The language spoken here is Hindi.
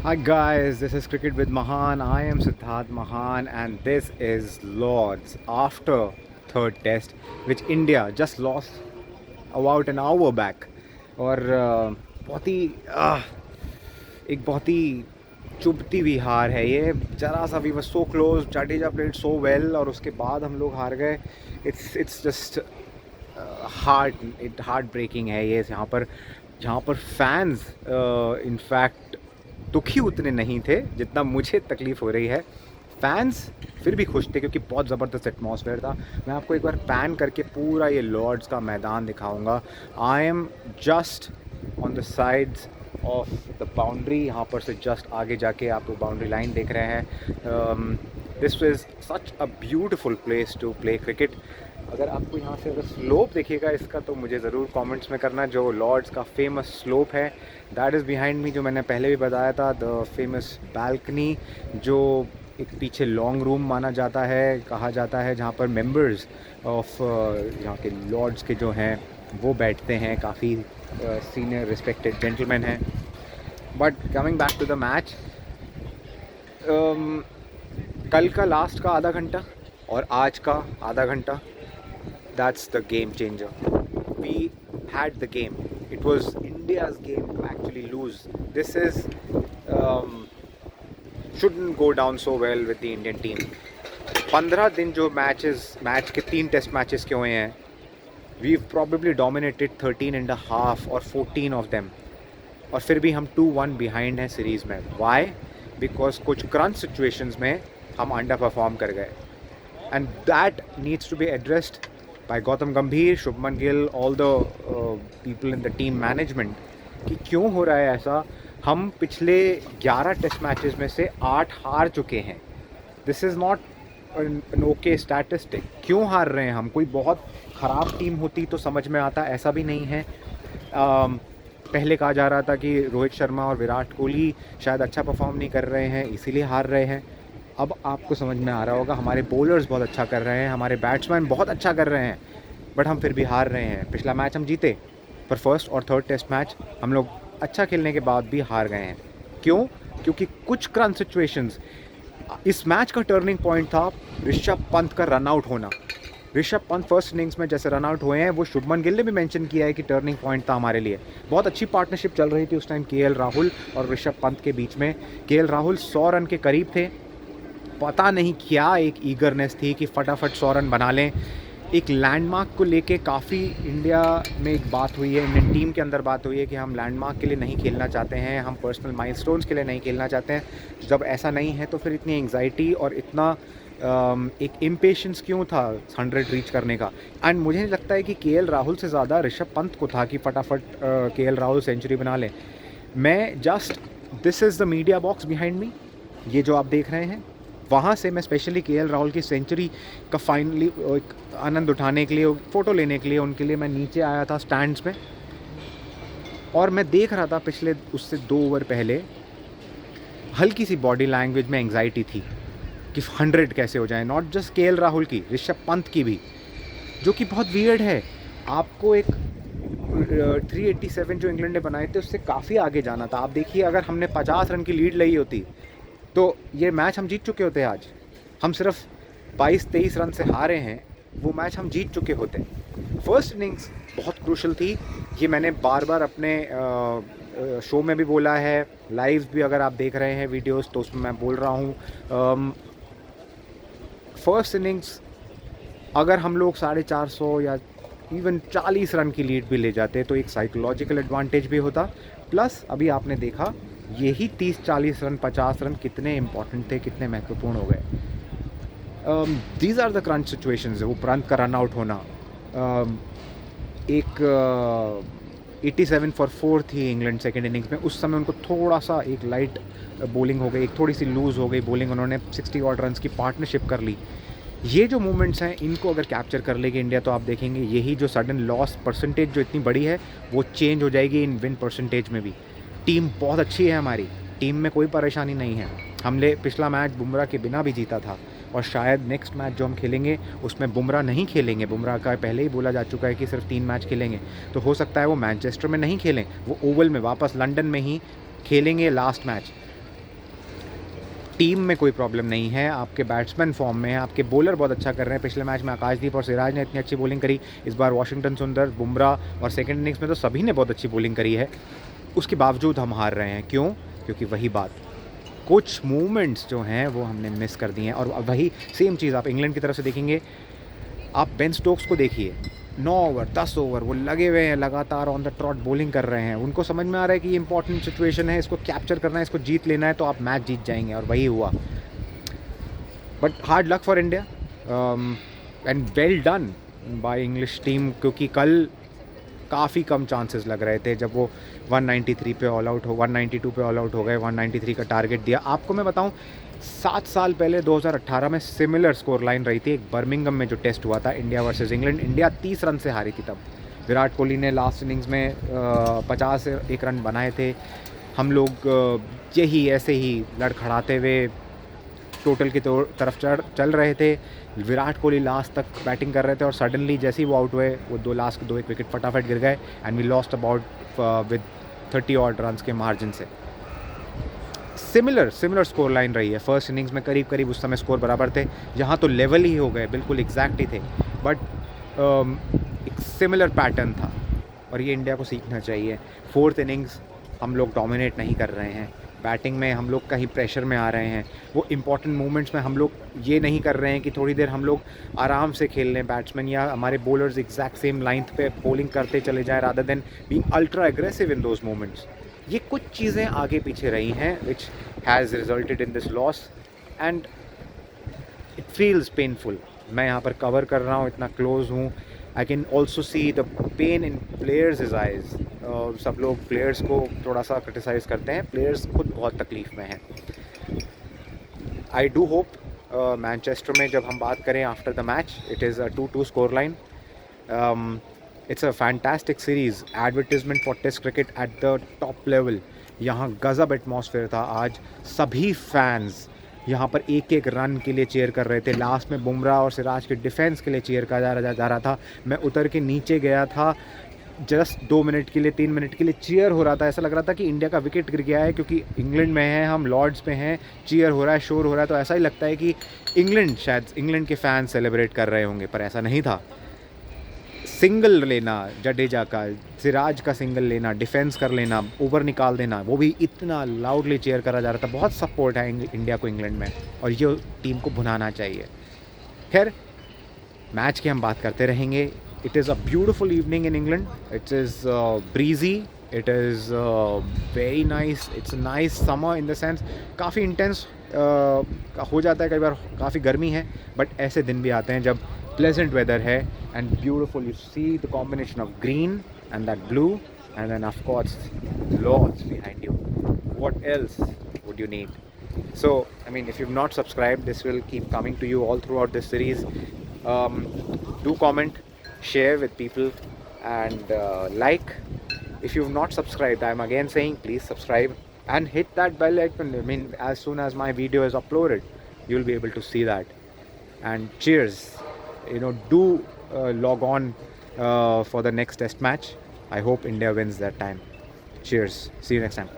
Hi guys, this is Cricket with Mahan. I am Siddharth Mahan and this is Lords after third test which India just lost about an hour back. और बहुत ही एक बहुत ही चुभती हुई हार है ये. जरा सा we were so close, Jadeja played so well और उसके बाद हम लोग हार गए. इट्स जस्ट हार्ट ब्रेकिंग है ये. जहाँ पर फैंस इनफैक्ट दुखी उतने नहीं थे जितना मुझे तकलीफ़ हो रही है. फैंस फिर भी खुश थे क्योंकि बहुत ज़बरदस्त एटमॉस्फेयर था. मैं आपको एक बार पैन करके पूरा ये लॉर्ड्स का मैदान दिखाऊंगा. I am just on the sides of the boundary. यहाँ पर से जस्ट आगे जाके आप बाउंड्री लाइन देख रहे हैं. This is such a beautiful place to play cricket. अगर आपको यहाँ से अगर स्लोप देखिएगा इसका तो मुझे ज़रूर कमेंट्स में करना. जो लॉर्ड्स का फेमस स्लोप है दैट इज़ बिहाइंड मी, जो मैंने पहले भी बताया था. द फेमस बालकनी जो एक पीछे लॉन्ग रूम माना जाता है, कहा जाता है, जहाँ पर मेंबर्स ऑफ यहाँ के लॉर्ड्स के जो हैं वो बैठते हैं. काफ़ी सीनियर रिस्पेक्टेड जेंटलमैन हैं. But coming back to the match, कल का लास्ट का आधा घंटा और आज का आधा घंटा, that's the game changer. We had the game. It was India's game to actually lose. This is shouldn't go down so well with the Indian team. 15 दिन जो मैच के 3 टेस्ट मैचेस के हुए हैं, we've probably dominated 13 and a half or 14 of them. और फिर भी हम 2-1 behind हैं सीरीज़ में. Why? Because कुछ क्रंच सिचुएशंस में हम अंडर परफॉर्म कर गए. And that needs to be addressed by Gautam Gambhir, Shubman Gill, all the people in the team management. कि क्यों हो रहा है ऐसा. हम पिछले 11 टेस्ट मैचेस में से 8 हार चुके हैं. This is not an okay statistic. क्यों हार रहे हैं हम? कोई बहुत ख़राब टीम होती तो समझ में आता, ऐसा भी नहीं है. पहले कहा जा रहा था कि रोहित शर्मा और विराट कोहली शायद अच्छा परफॉर्म नहीं कर रहे हैं इसीलिए हार रहे हैं. अब आपको समझ में आ रहा होगा हमारे बॉलर्स बहुत अच्छा कर रहे हैं, हमारे बैट्समैन बहुत अच्छा कर रहे हैं, बट हम फिर भी हार रहे हैं. पिछला मैच हम जीते पर फर्स्ट और थर्ड टेस्ट मैच हम लोग अच्छा खेलने के बाद भी हार गए हैं. क्यों? क्योंकि कुछ क्रंच सिचुएशंस. इस मैच का टर्निंग पॉइंट था ऋषभ पंत का रन आउट होना. ऋषभ पंत फर्स्ट इनिंग्स में जैसे रन आउट हुए हैं, वो शुभमन गिल ने भी मेंशन किया है कि टर्निंग पॉइंट था हमारे लिए. बहुत अच्छी पार्टनरशिप चल रही थी उस टाइम केएल राहुल और ऋषभ पंत के बीच में. केएल राहुल 100 रन के करीब थे. पता नहीं क्या एक ईगरनेस थी कि फटाफट 100 रन बना लें. एक लैंडमार्क को लेके काफ़ी इंडिया में एक बात हुई है, इंडियन टीम के अंदर बात हुई है कि हम लैंडमार्क के लिए नहीं खेलना चाहते हैं, हम पर्सनल माइलस्टोन्स के लिए नहीं खेलना चाहते हैं. जब ऐसा नहीं है तो फिर इतनी एंग्जाइटी और इतना एक इम्पेशंस क्यों था 100 रीच करने का. एंड मुझे नहीं लगता है कि केएल राहुल से ज़्यादा ऋषभ पंत को था कि फटाफट केएल राहुल सेंचुरी बना लें. मैं just, this is the media box behind me, ये जो आप देख रहे हैं, वहाँ से मैं स्पेशली केएल राहुल की सेंचुरी का फाइनली आनंद उठाने के लिए, फ़ोटो लेने के लिए उनके लिए मैं नीचे आया था स्टैंड्स में. और मैं देख रहा था पिछले उससे 2 ओवर पहले हल्की सी बॉडी लैंग्वेज में एंग्जाइटी थी कि 100 कैसे हो जाए. नॉट जस्ट केएल राहुल की, ऋषभ पंत की भी, जो कि बहुत वियर्ड है. आपको एक 387 जो इंग्लैंड ने बनाए थे उससे काफ़ी आगे जाना था. आप देखिए, अगर हमने 50 रन की लीड ली होती तो ये मैच हम जीत चुके होते. आज हम सिर्फ 22-23 रन से हारे हैं, वो मैच हम जीत चुके होते. फर्स्ट इनिंग्स बहुत क्रूशल थी. ये मैंने बार बार अपने शो में भी बोला है, लाइव भी अगर आप देख रहे हैं वीडियोस तो उसमें मैं बोल रहा हूँ. फर्स्ट इनिंग्स अगर हम लोग 450 या इवन 40 रन की लीड भी ले जाते तो एक साइकोलॉजिकल एडवांटेज भी होता. प्लस अभी आपने देखा यही 30-40 रन, 50 रन कितने इंपॉर्टेंट थे, कितने महत्वपूर्ण हो गए. These are the crunch situations. वो पंत का रन आउट होना, एक 87 फॉर 4 थी इंग्लैंड सेकेंड इनिंग्स में. उस समय उनको थोड़ा सा एक लाइट बॉलिंग हो गई, एक थोड़ी सी लूज़ हो गई बॉलिंग. उन्होंने 60 ऑड रन की पार्टनरशिप कर ली. ये जो मूवमेंट्स हैं इनको अगर कैप्चर कर लेगी इंडिया तो आप देखेंगे यही जो सडन लॉस परसेंटेज जो इतनी बड़ी है वो चेंज हो जाएगी इन विन परसेंटेज में भी. टीम बहुत अच्छी है, हमारी टीम में कोई परेशानी नहीं है. हमने पिछला मैच बुमराह के बिना भी जीता था और शायद नेक्स्ट मैच जो हम खेलेंगे उसमें बुमराह नहीं खेलेंगे. बुमराह का पहले ही बोला जा चुका है कि सिर्फ 3 मैच खेलेंगे. तो हो सकता है वो मैनचेस्टर में नहीं खेलें, वो ओवल में वापस लंदन में ही खेलेंगे लास्ट मैच. टीम में कोई प्रॉब्लम नहीं है, आपके बैट्समैन फॉर्म में है, आपके बॉलर बहुत अच्छा कर रहे हैं। पिछले मैच में आकाशदीप और सिराज ने इतनी अच्छी बॉलिंग करी, इस बार वाशिंगटन सुंदर, बुमराह और सेकंड इनिंग्स में तो सभी ने बहुत अच्छी बॉलिंग करी है। उसके बावजूद हम हार रहे हैं, क्यों? क्योंकि वही बात, कुछ मूवमेंट्स जो हैं वो हमने मिस कर दिए हैं। और वही सेम चीज़ आप इंग्लैंड की तरफ से देखेंगे, आप बेन स्टोक्स को देखिए, 9 ओवर 10 ओवर वो लगे हुए हैं, लगातार ऑन द ट्रॉट बॉलिंग कर रहे हैं। उनको समझ में आ रहा है कि ये इंपॉर्टेंट सिचुएशन है, इसको कैप्चर करना है, इसको जीत लेना है, तो आप मैच जीत जाएंगे, और वही हुआ। But hard luck for India and well done by English team, क्योंकि कल काफ़ी कम चांसेस लग रहे थे जब वो 193 पे ऑल आउट हो 192 पे ऑल आउट हो गए, 193 का टारगेट दिया। आपको मैं बताऊं, 7 साल पहले 2018 में सिमिलर स्कोर लाइन रही थी, एक बर्मिंघम में जो टेस्ट हुआ था India versus England. India 30 run से हारी थी तब। विराट कोहली ने लास्ट इनिंग्स में 51 रन बनाए थे। हम लोग यही ऐसे ही लड़खड़ाते हुए टोटल की तरफ चल रहे थे। विराट कोहली लास्ट तक बैटिंग कर रहे थे और सडनली जैसे ही वो आउट हुए, वो दो एक विकेट फटाफट गिर गए and we lost about with 30 odd run के मार्जिन से। सिमिलर स्कोर लाइन रही है। फर्स्ट इनिंग्स में करीब उस समय स्कोर बराबर थे, यहाँ तो लेवल ही हो गए, बिल्कुल एग्जैक्ट ही थे। बट एक सिमिलर पैटर्न था और ये इंडिया को सीखना चाहिए। फोर्थ इनिंग्स हम लोग डोमिनेट नहीं कर रहे हैं, बैटिंग में हम लोग कहीं प्रेशर में आ रहे हैं। वो इंपॉर्टेंट मोमेंट्स में हम लोग ये नहीं कर रहे हैं कि थोड़ी देर हम लोग आराम से खेल लें बैट्समैन या हमारे बॉलर्स एग्जैक्ट सेम लाइंथ पे बॉलिंग करते चले जाएं rather than being ultra aggressive in those moments. ये कुछ चीज़ें आगे पीछे रही हैं which has resulted in this loss and it feels painful. मैं यहाँ पर कवर कर रहा हूँ, इतना क्लोज हूँ। I can also see the pain in players is eyes. सब लोग प्लेयर्स को थोड़ा सा क्रिटिसाइज़ करते हैं, प्लेयर्स खुद बहुत तकलीफ़ में हैं। आई डू होप मैनचेस्टर में जब हम बात करें after the match, it is a 2-2 score line. It's a fantastic series, advertisement for test cricket at the top level. यहाँ गज़ब एटमॉस्फेयर था आज, सभी फैंस यहाँ पर एक एक रन के लिए चीयर कर रहे थे। लास्ट में बुमराह और सिराज के डिफेंस के लिए चीयर करा जा रहा था। मैं उतर के नीचे गया था, जस्ट 2 मिनट के लिए 3 मिनट के लिए चीयर हो रहा था। ऐसा लग रहा था कि इंडिया का विकेट गिर गया है, क्योंकि इंग्लैंड में है, हम लॉर्ड्स पे हैं, चीयर हो रहा है, शोर हो रहा है, तो ऐसा ही लगता है कि इंग्लैंड के फैंस सेलिब्रेट कर रहे होंगे, पर ऐसा नहीं था। सिंगल लेना जडेजा का, सिराज का सिंगल लेना, डिफेंस कर लेना, ओवर निकाल देना, वो भी इतना लाउडली चीयर करा जा रहा था। बहुत सपोर्ट है इंडिया को इंग्लैंड में और ये टीम को भुनाना चाहिए। खैर, मैच की हम बात करते रहेंगे। It is a beautiful evening in England, it is breezy, it is very nice, it's nice summer in the sense काफ़ी इंटेंस हो जाता है कई बार, काफ़ी गर्मी है, बट ऐसे दिन भी आते हैं जब pleasant weather है and beautiful. You see the combination of green and that blue and then of course lords behind you. What else would you need? So I mean, if you've not subscribed, this will keep coming to you all throughout this series. Do comment, share with people and like. If you've not subscribed, I'm again saying please subscribe and hit that bell icon. I mean, as soon as my video is uploaded, you'll be able to see that. And cheers. Do log on for the next test match. I hope India wins that time. Cheers. See you next time.